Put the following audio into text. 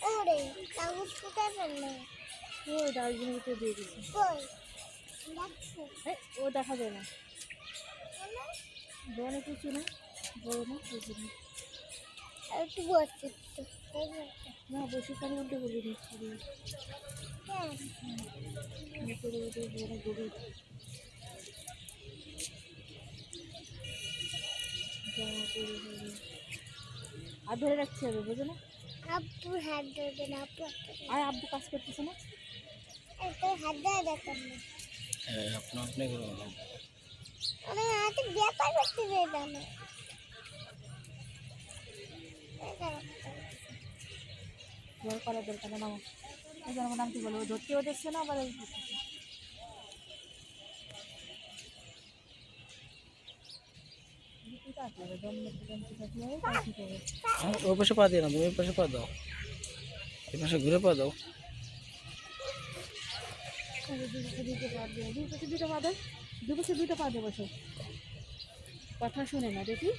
ওরে কাগজ কোথায় ফেললে? ওই ডাস্টবিনের ভিতরে দিয়ে দিচ্ছি। কই দেখছো? ও দেখা যায় না, বড় কিছু না, বড় না ওই জন্য। আর একটু বসছে না বসে পানি উল্টে বলে দিচ্ছি বড় গরু আর ধরে রাখতে হবে, বোঝো না? আব্বু হাত ধরবে না, আব্বু আর আব্বু কাজ করতেছে না, তো হাত ধরে দেখেন না। अपना अपने करो আমি হাতে ব্যাপার করতে যেতাম না। জল করার দরকার না, নামো। এই জন্য নাম কি বলবো, ধরতেও দেখছে না আবার ओ पासे पा देना, तुम ए पासे पा दो, ए पासे घुरे पा दो। দুটো পা দেবো, কথা শুনে না দেখি।